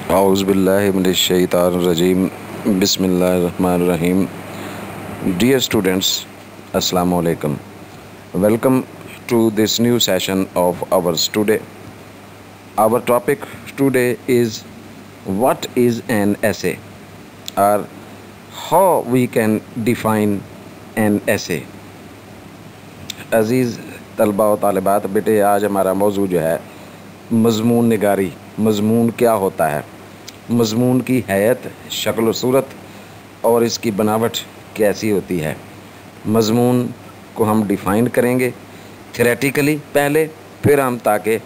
Auzubillahi minash-shaytanir-rajim. Bismillahir-rahmanir-rahim. Dear students, Assalamu alaikum. Welcome to this new session of ours today. Our topic today is what is an essay, or how we can define an essay. अज़ीज़ तलबा व तालिबात, बेटे आज हमारा मौजू जो है मज़मून निगारी। मज़मून क्या होता है, मज़मून की हैत, शक्ल व सूरत और इसकी बनावट कैसी होती है। मज़मून को हम डिफ़ाइन करेंगे थ्योरेटिकली पहले, फिर हम ताकि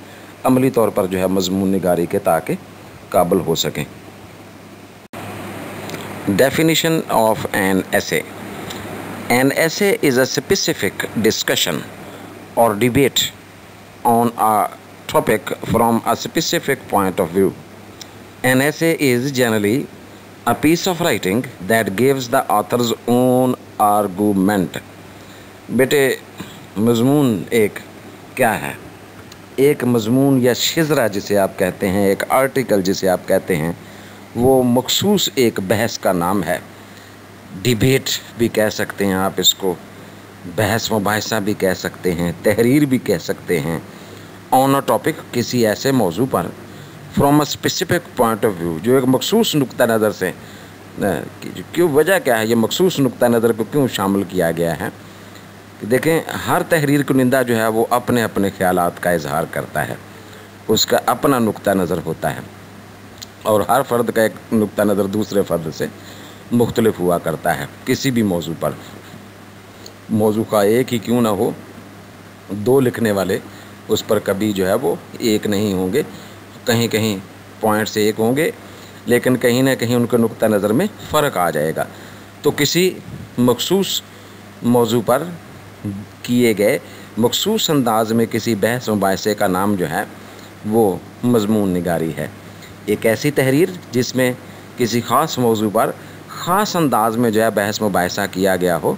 अमली तौर पर जो है मज़मून निगारी के ताकि काबिल हो सकें। Definition of an essay. An essay is a specific discussion or debate on a topic from a specific point of view. An essay is generally a piece of writing that gives the author's own argument. बेटे मज़मून एक क्या है? एक मज़मून या शिज़रा जिसे आप कहते हैं, एक आर्टिकल जिसे आप कहते हैं, वो मखसूस एक बहस का नाम है। डिबेट भी कह सकते हैं आप इसको, बहस मुबाहिसा भी कह सकते हैं, तहरीर भी कह सकते हैं। ऑन अ टॉपिक, किसी ऐसे मौजू पर, from a specific point of view, जो एक मखसूस नुक्ता नज़र से, क्यों, वजह क्या है, ये मखसूस नुक्ता नज़र को क्यों शामिल किया गया है कि देखें, हर तहरीर कुनिंदा जो है वो अपने अपने ख़यालात का इजहार करता है, उसका अपना नुक्ता नज़र होता है और हर फ़र्द का एक नुक्ता नज़र दूसरे फ़र्द से मुख्तलिफ हुआ करता है। किसी भी मौजू पर, मौजू का एक ही क्यों ना हो, दो लिखने वाले उस पर कभी जो है वो एक नहीं होंगे। कहीं कहीं पॉइंट से एक होंगे, लेकिन कहीं ना कहीं उनके नुक्ता नज़र में फ़र्क आ जाएगा। तो किसी मखसूस मौजू पर किए गए मखसूस अंदाज में किसी बहस मुबाहिसे का नाम जो है वो मज़मून निगारी है। एक ऐसी तहरीर जिसमें किसी ख़ास मौजू पर ख़ास अंदाज में जो है बहस मुबाहिसा किया गया हो,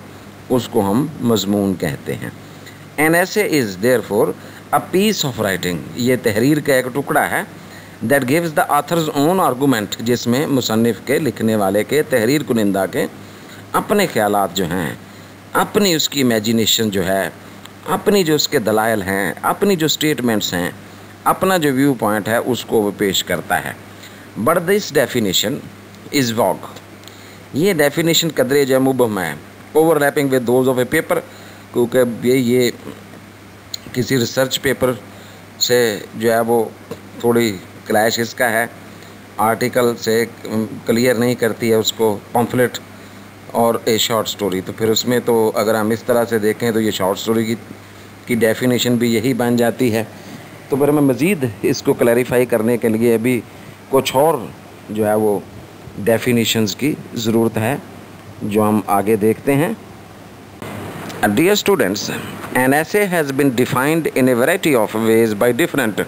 उसको हम मज़मून कहते हैं। An essay is therefore a piece of writing, ये तहरीर का एक टुकड़ा है, that gives the author's own argument, जिसमें मुसन्निफ़ के, लिखने वाले के, तहरीर कुनिंदा के अपने ख़यालात जो हैं, अपनी उसकी इमेजिनेशन जो है, अपनी जो उसके दलाइल हैं, अपनी जो स्टेटमेंट्स हैं, अपना जो व्यू पॉइंट है, उसको वो पेश करता है। बट दिस डेफिनेशन इज़ वॉग, ये डेफिनेशन कदरे जो मुबहम है, overlapping with those of A paper, क्योंकि ये किसी रिसर्च पेपर से जो है वो थोड़ी क्लैश इसका है, आर्टिकल से क्लियर नहीं करती है उसको पम्फलेट और ए शॉर्ट स्टोरी। तो फिर उसमें तो अगर हम इस तरह से देखें तो ये शॉर्ट स्टोरी की डेफिनेशन भी यही बन जाती है। तो फिर हमें मज़ीद इसको क्लैरिफाई करने के लिए अभी कुछ और जो है वो डेफिनेशंस की ज़रूरत है, जो हम आगे देखते हैं। Dear students, an essay has been defined in a variety of ways by different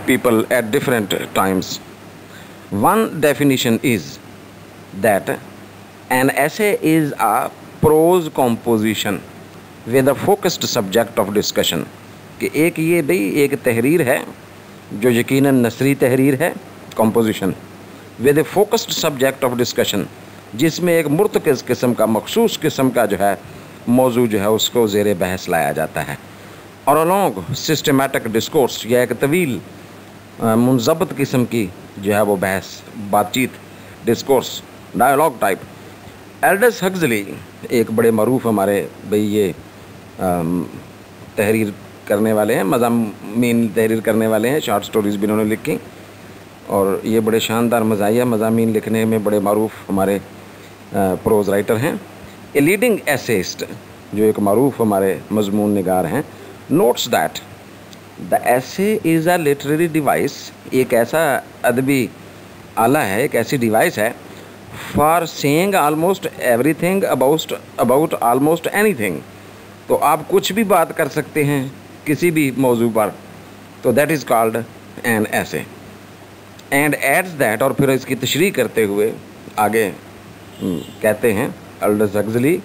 people at different times. One definition is that an essay is a prose composition with a focused subject of discussion, कि एक ये भाई एक तहरीर है जो यकीनन नसरी तहरीर है, composition, with A focused subject of discussion, जिसमें एक मुर्तकज़ किस्म का, मखसूस किस्म का जो है मौजू जो है उसको ज़ेर बहस लाया जाता है। और अलॉन्ग सिस्टमेटिक डिस्कोर्स, या एक तवील मुनज़ब्त किस्म की जो है वो बहस, बातचीत, discourse, dialogue type. Aldous Huxley एक बड़े मरूफ हमारे भाई ये तहरीर करने वाले हैं, मज़ामीन तहरीर करने वाले हैं, शॉर्ट स्टोरीज़ भी इन्होंने लिखी और ये बड़े शानदार मज़ाहिया मज़ामीन लिखने में बड़े मारूफ हमारे प्रोज़ राइटर हैं। ए लीडिंग एसेइस्ट, जो एक मारूफ हमारे मज़मून निगार हैं, notes that the essay is a literary device, एक ऐसा अदबी आला है, एक ऐसी डिवाइस है, for saying almost everything about almost anything, तो आप कुछ भी बात कर सकते हैं किसी भी मौजू पर, तो that is called an essay. And adds that, और फिर इसकी तशरीह करते हुए आगे कहते हैं Aldous Huxley,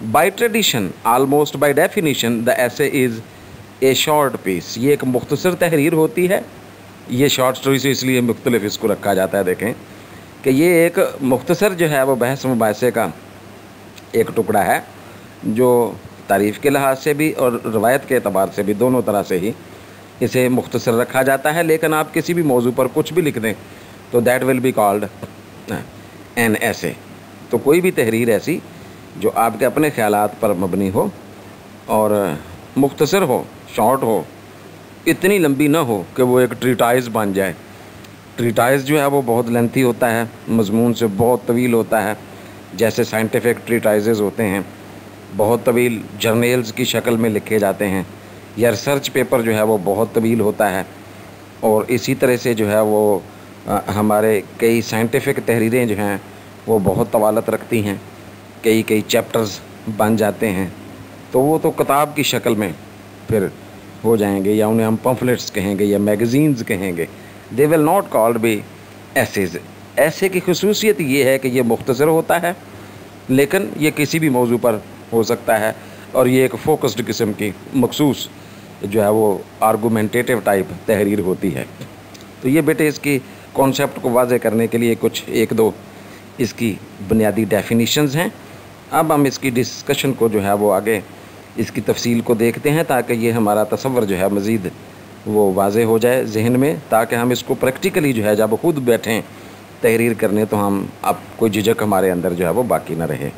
by tradition almost by definition the essay is a short piece, ये एक मुख्तसर तहरीर होती है, ये शॉर्ट स्टोरी से इसलिए मुख्तलिफ इसको रखा जाता है। देखें कि ये एक मुख्तसर जो है वो बहस मुबाहिसे का एक टुकड़ा है, जो तारीफ़ के लिहाज से भी और रवायत के एतबार से भी दोनों तरह से ही इसे मुख्तसर रखा जाता है। लेकिन आप किसी भी मौजू पर कुछ भी लिख दें तो that will be called an एसे। तो कोई भी तहरीर ऐसी जो आपके अपने ख़यालात पर मबनी हो और मुख्तसर हो, शॉर्ट हो, इतनी लंबी ना हो कि वो एक ट्रीटाइज़ बन जाए। ट्रीटाइज़ जो है वो बहुत लेंथी होता है, मजमून से बहुत तवील होता है, जैसे साइंटिफिक ट्रीटाइज़ होते हैं, बहुत तवील जर्नल्स की शक्ल में लिखे जाते हैं, या रिसर्च पेपर जो है वो बहुत तवील होता है। और इसी तरह से जो है वो हमारे कई साइंटिफिक तहरीरें जो हैं वो बहुत तवालत रखती हैं, कई चैप्टर्स बन जाते हैं, तो वो तो किताब की शक्ल में फिर हो जाएंगे, या उन्हें हम पम्फलेट्स कहेंगे या मैगज़ीन्स कहेंगे। They will not called be essays. ऐसे की खसूसियत ये है कि ये मुख्तसर होता है, लेकिन ये किसी भी मौजू पर हो सकता है, और ये एक फोकस्ड किस्म की मखसूस जो है वो आर्गूमेंटेटिव टाइप तहरीर होती है। तो ये बेटे इसकी कॉन्सेप्ट को वाज़े करने के लिए कुछ एक दो इसकी बुनियादी डेफिनीशंस हैं। अब हम इसकी डिस्कशन को जो है वो आगे इसकी तफसील को देखते हैं, ताकि ये हमारा तसव्वुर जो है मज़ीद वो वाज़े हो जाए जहन में, ताकि हम इसको प्रैक्टिकली जो है जब खुद बैठें तहरीर करने तो हम अब कोई झिझक हमारे अंदर जो है वो बाकी ना रहे।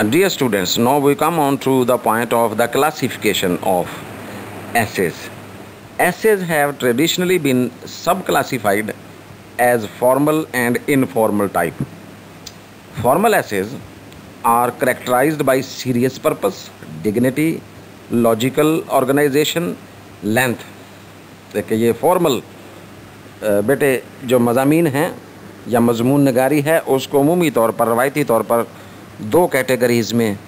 Dear students, now we come on to the point of the classification of essays. Essays have traditionally been subclassified as formal and informal type. Formal essays are characterized by serious purpose, dignity, logical organization, length. देखिए ये formal बेटे जो मज़ामीन हैं या मजमून नगारी है, उसको अमूमी तौर पर रवायती तौर पर दो कैटेगरीज़ में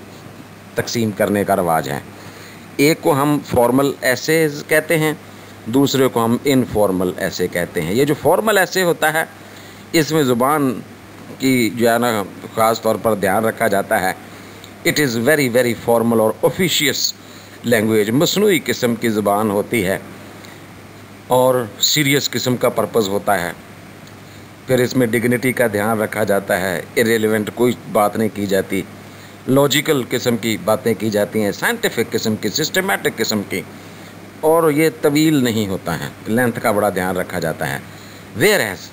तकसीम करने का रवाज है। एक को हम फॉर्मल एसेज कहते हैं, दूसरे को हम इनफॉर्मल ऐसे कहते हैं। ये जो फॉर्मल ऐसे होता है इसमें ज़ुबान की जो है ना ख़ास तौर पर ध्यान रखा जाता है। It is very very formal और ऑफिशियस लैंग्वेज, मसनूई किस्म की ज़ुबान होती है और सीरियस किस्म का पर्पज़ होता है। फिर इसमें डिग्निटी का ध्यान रखा जाता है, इरेलीवेंट कोई बात नहीं की जाती, लॉजिकल किस्म की बातें की जाती हैं, साइंटिफिक किस्म की, सिस्टमेटिक किस्म की, और ये तवील नहीं होता है, लेंथ का बड़ा ध्यान रखा जाता है। वेयर एज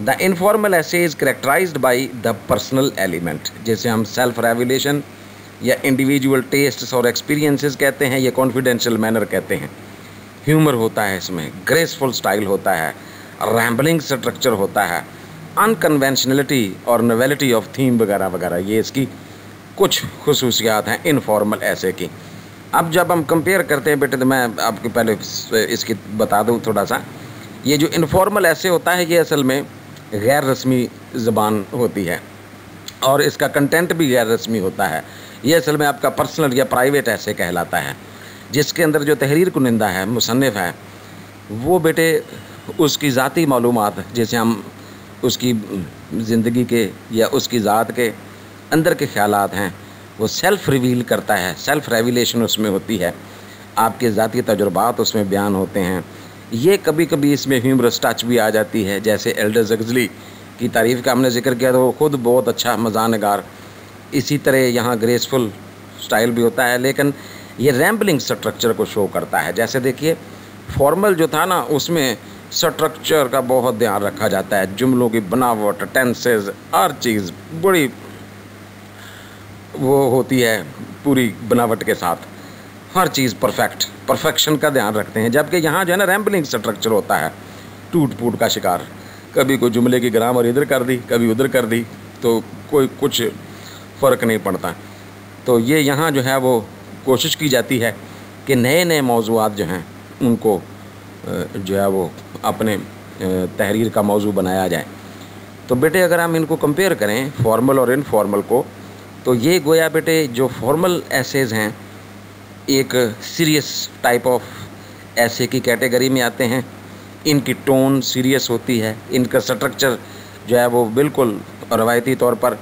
द इनफॉर्मल ऐसे is characterised by the personal element, जैसे हम सेल्फ रेवलेशन या इंडिविजुअल टेस्ट्स और एक्सपीरियंसेस कहते हैं, या कॉन्फिडेंशियल मैनर कहते हैं। ह्यूमर होता है इसमें, ग्रेसफुल स्टाइल होता है, रैम्बलिंग स्ट्रक्चर होता है, अनकन्वेंशनलिटी और नोवेलिटी ऑफ थीम वगैरह वगैरह, ये इसकी कुछ खुसूसियात हैं इनफॉर्मल ऐसे की। अब जब हम कंपेयर करते हैं बेटे, तो मैं आपको पहले इसकी बता दूं थोड़ा सा। ये जो इनफॉर्मल ऐसे होता है ये असल में गैर रस्मी ज़बान होती है और इसका कंटेंट भी गैर रस्मी होता है। ये असल में आपका पर्सनल या प्राइवेट ऐसे कहलाता है, जिसके अंदर जो तहरीर कुनिंदा है, मुसन्निफ़ है, वो बेटे उसकी ज़ाती मालूमात, जैसे हम उसकी ज़िंदगी के या उसकी ज़ात के अंदर के ख़यालात हैं, वो सेल्फ़ रिवील करता है, सेल्फ़ रेवलेशन उसमें होती है, आपके ज़ाती तजुर्बात उसमें बयान होते हैं। ये कभी कभी इसमें ह्यूमरस टच भी आ जाती है, जैसे एल्डर्स हक्सली की तारीफ़ का हमने जिक्र किया तो वो ख़ुद बहुत अच्छा मज़ाह नगार। इसी तरह यहाँ ग्रेसफुल स्टाइल भी होता है, लेकिन ये रैम्बलिंग स्ट्रक्चर को शो करता है। जैसे देखिए फॉर्मल जो था ना, उसमें स्ट्रक्चर का बहुत ध्यान रखा जाता है, जुमलों की बनावट, टेंसेस, हर चीज़ बड़ी वो होती है, पूरी बनावट के साथ हर चीज़ परफेक्शन का ध्यान रखते हैं। जबकि यहाँ जो है ना रैम्बलिंग स्ट्रक्चर होता है, टूट फूट का शिकार, कभी कोई जुमले की ग्रामर इधर कर दी, कभी उधर कर दी, तो कोई कुछ फ़र्क नहीं पड़ता। तो ये यहाँ जो है वो कोशिश की जाती है कि नए नए मौज़ूआत जो हैं उनको जो है वो अपने तहरीर का मौजू बनाया जाए। तो बेटे अगर हम इनको कंपेयर करें फॉर्मल और इनफॉर्मल को, तो ये गोया बेटे जो फॉर्मल एसेज हैं एक सीरियस टाइप ऑफ ऐसे की कैटेगरी में आते हैं। इनकी टोन सीरियस होती है, इनका स्ट्रक्चर जो है वो बिल्कुल रवायती तौर पर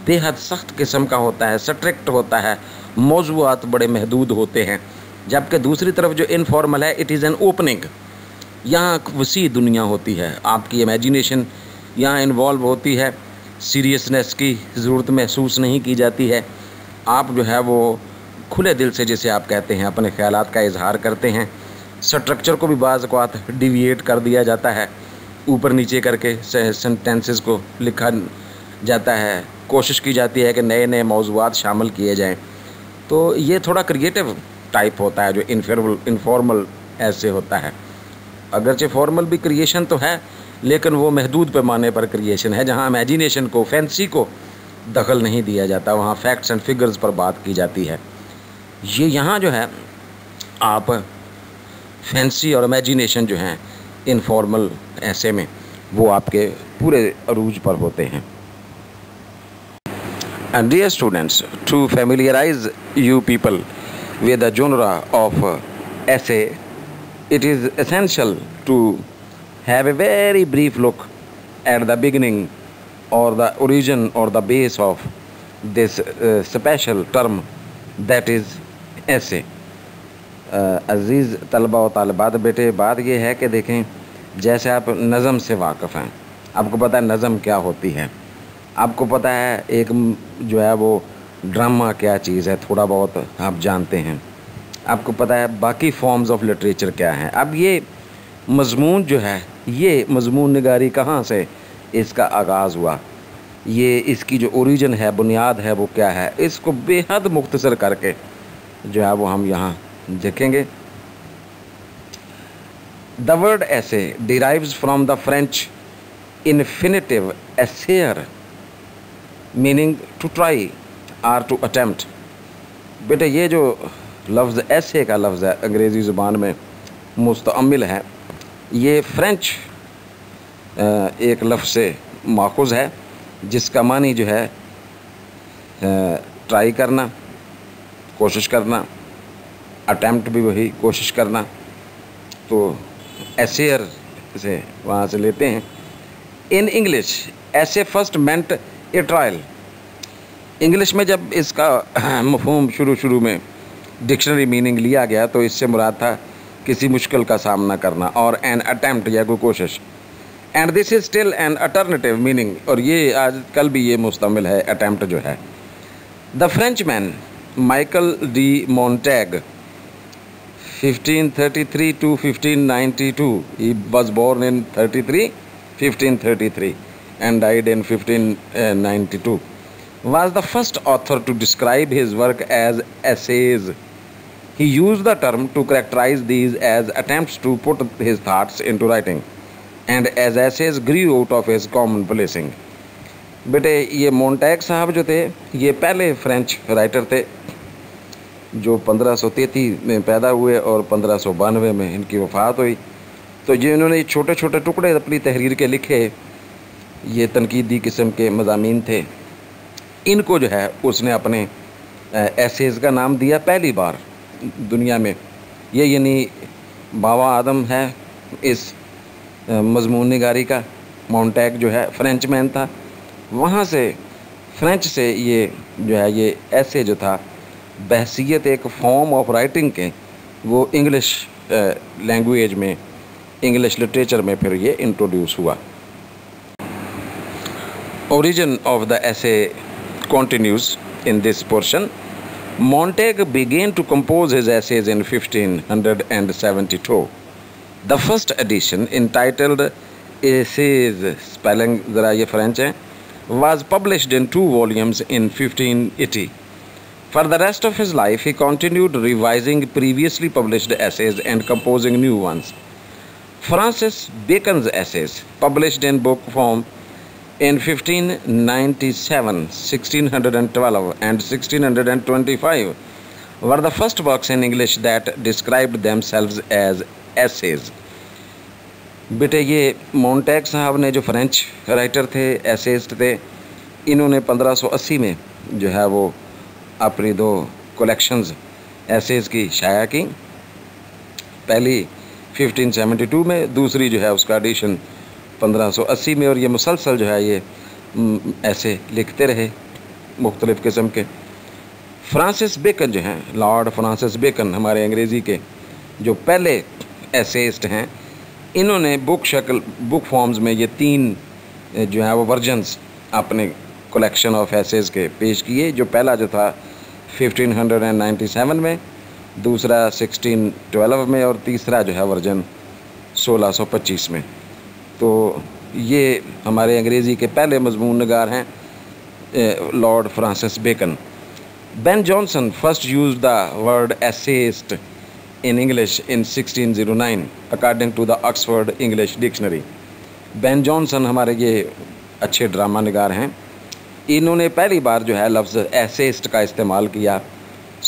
बेहद सख्त किस्म का होता है, स्ट्रिक्ट होता है, मौज़ूआत बड़े महदूद होते हैं। जबकि दूसरी तरफ जो इनफॉर्मल है, इट इज़ एन ओपनिंग, यहाँ वसी दुनिया होती है, आपकी इमेजिनेशन यहाँ इन्वॉल्व होती है, सीरियसनेस की ज़रूरत महसूस नहीं की जाती है। आप जो है वो खुले दिल से, जैसे आप कहते हैं, अपने ख्यालात का इजहार करते हैं। स्ट्रक्चर को भी बाज़ औक़ात डिविएट कर दिया जाता है, ऊपर नीचे करके सेंटेंसेस को लिखा जाता है, कोशिश की जाती है कि नए नए मौज़ूआत शामिल किए जाएं। तो ये थोड़ा क्रिएटिव टाइप होता है जो इनफॉर्मल ऐसे होता है। अगरचे फॉर्मल भी क्रिएशन तो है, लेकिन वो महदूद पैमाने पर क्रिएशन है, जहाँ इमेजिनेशन को, फैंसी को दखल नहीं दिया जाता, वहाँ फैक्ट्स एंड फिगर्स पर बात की जाती है। ये यहाँ जो है आप फैंसी और इमेजिनेशन जो हैं इनफॉर्मल ऐसे में, वो आपके पूरे अरूज पर होते हैं। And dear students, to familiarize you people with the genre of essay, it is essential to have a very brief look at the beginning or the origin or the base of this special term, that is essay. अज़ीज़ तलबा और तालिबात, बेटे बात ये है कि देखें, जैसे आप नज़म से वाक़फ़ हैं, आपको पता है नज़म क्या होती है, आपको पता है एक जो है वो ड्रामा क्या चीज़ है, थोड़ा बहुत आप जानते हैं, आपको पता है बाकी फॉर्म्स ऑफ लिटरेचर क्या हैं। अब ये मज़मून जो है, ये मज़मून निगारी कहाँ से इसका आगाज़ हुआ, ये इसकी जो ओरिजिन है, बुनियाद है, वो क्या है, इसको बेहद मुख्तसर करके जो है वो हम यहाँ देखेंगे। The word essay derives from the French infinitive essayer meaning to try or to attempt. बेटे ये जो लफ्ज़ ऐसे का लफ्ज़ है, अंग्रेज़ी ज़ुबान में मुस्तअमिल है, ये फ्रेंच एक लफ्ज़ से माखूज़ है, जिसका मानी जो है ट्राई करना, कोशिश करना, अटेम्प्ट भी वही कोशिश करना, तो एसेयर से वहाँ से लेते हैं। इन इंग्लिश ऐसे फर्स्ट मेंट ए ट्रायल। इंग्लिश में जब इसका मफ़हूम शुरू में डिक्शनरी मीनिंग लिया गया तो इससे मुराद था किसी मुश्किल का सामना करना, और एन अटेम्प्ट या कोई कोशिश। And this is still an alternative meaning, और ये आज कल भी ये मुस्तमिल है अटेम्प्ट जो है। The French man Michael D Montague 1533 to 1592, he was born in 1533 and died in 1592, was the first author to describe his work as essays. He used the term to characterize these as attempts to put his thoughts into writing, and as essays grew out of his commonplacing. बेटे ये मोंटैग साहब जो थे, ये पहले French writer थे जो 1533 में पैदा हुए और 1592 में इनकी वफ़ात हुई। तो ये इन्होंने छोटे छोटे टुकड़े अपनी तहरीर के लिखे, ये तनकीदी किस्म के मज़ामीन थे। इनको जो है उसने अपने एसेज़ का नाम दिया पहली बार दुनिया में। ये यानी बाबा आदम है इस मज़मून निगारी का। मोंटैग जो है फ्रेंच मैन था, वहाँ से फ्रेंच से ये जो है ये ऐसे जो था बहसियत एक फॉर्म ऑफ राइटिंग के, वो इंग्लिश लैंग्वेज में, इंग्लिश लिटरेचर में फिर ये इंट्रोड्यूस हुआ। Origin of the essay continues in this portion. Montaigne began to compose his essays in 1572. The first edition, entitled Essays, spelling ज़रा ये फ्रेंच है, was published in 2 volumes in 1580. For the rest of his life, he continued revising previously published essays and composing new ones. Francis Bacon's essays, published in book form in 1597, 1612 and 1625, were the first works in English that described themselves as essays. बेटे ये मोंटैग साहब ने जो French writer थे, assets थे, इन्होंने 1580 में जो है वो अपनी 2 कलेक्शंस एसेज की शाया की। पहली 1572 में, दूसरी जो है उसका एडिशन 1580 में, और ये मुसलसल जो है ये ऐसे लिखते रहे मुख्तलिफ़ किस्म के। फ्रांसिस बेकन जो हैं, लॉर्ड फ्रांसिस बेकन हमारे अंग्रेज़ी के जो पहले एसेइस्ट हैं, انہوں نے بک فارمز میں یہ 3 جو ہیں وہ ورژنس اپنے کلیکشن آف ایسیز کے پیش کیے. جو پہلا جو تھا 1597 میں، دوسرا 1612 میں، اور تیسرا جو ہے ورژن 1625 میں. تو یہ ہمارے انگریزی کے پہلے مضمون نگار ہیں lord Francis Bacon. Ben Jonson first used the word essayist in English in 1609 according to the Oxford English Dictionary. Been Johnson ہمارے یہ اچھے ڈرامہ نگار ہیں. انہوں نے پہلی بار جو ہے لفظ ایسیسٹ کا استعمال کیا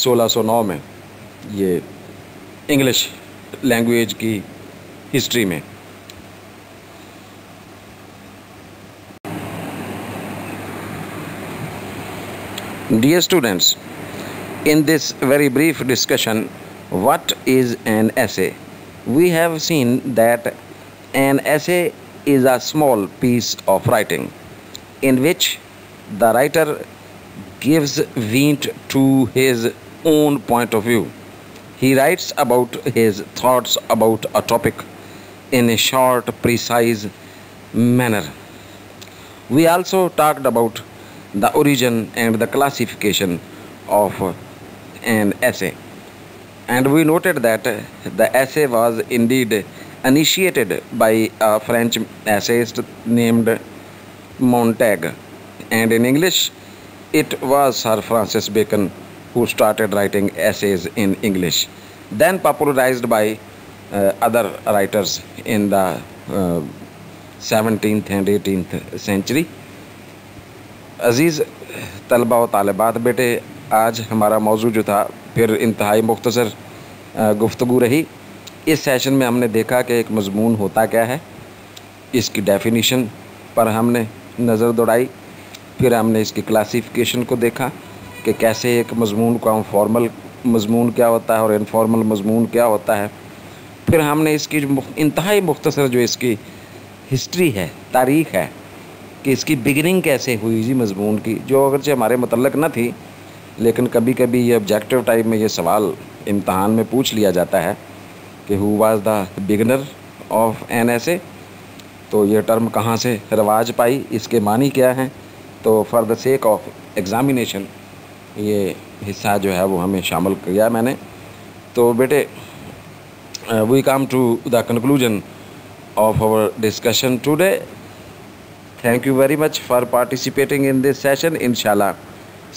1609 میں یہ انگلش لینگویج کی ہسٹری میں. Dear students, in this very brief discussion, what is an essay? We have seen that an essay is a small piece of writing in which the writer gives vent to his own point of view. He writes about his thoughts about a topic in a short, precise manner. We also talked about the origin and the classification of an essay, and we noted that the essay was indeed initiated by a French essayist named Montaigne, and in English it was Sir Francis Bacon who started writing essays in English, then popularized by other writers in the 17th and 18th century. عزیز طلبہ و طالبات، بیٹے آج ہمارا موضوع جو تھا پھر انتہائی مختصر گفتگو رہی. اس سیشن میں ہم نے دیکھا کہ ایک مضمون ہوتا کیا ہے، اس کی ڈیفینیشن پر ہم نے نظر دوڑائی. پھر ہم نے اس کی کلاسیفیکیشن کو دیکھا کہ کیسے ایک مضمون کو ہم فارمل مضمون کیا ہوتا ہے اور انفارمل مضمون کیا ہوتا ہے. پھر ہم نے اس کی جو انتہائی مختصر جو اس کی ہسٹری ہے، تاریخ ہے کہ اس کی بگننگ کیسے ہوئی جی مضمون کی، جو اگرچہ ہمارے متعلق نہ تھی لیکن کبھی کبھی یہ آبجیکٹیو ٹائپ میں یہ سوال امتحان میں پوچھ لیا جاتا ہے کہ he was the beginner of an essay. تو یہ ٹرم کہاں سے رواج پائی، اس کے معنی کیا ہیں. تو for the sake of examination یہ حصہ جو ہے وہ ہمیں شامل کیا میں نے. تو بیٹے we come to the conclusion of our discussion today. Thank you very much for participating in this session. Inshallah,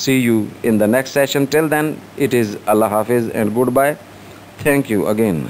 see you in the next session. Till then, it is Allah Hafiz and goodbye. Thank you again.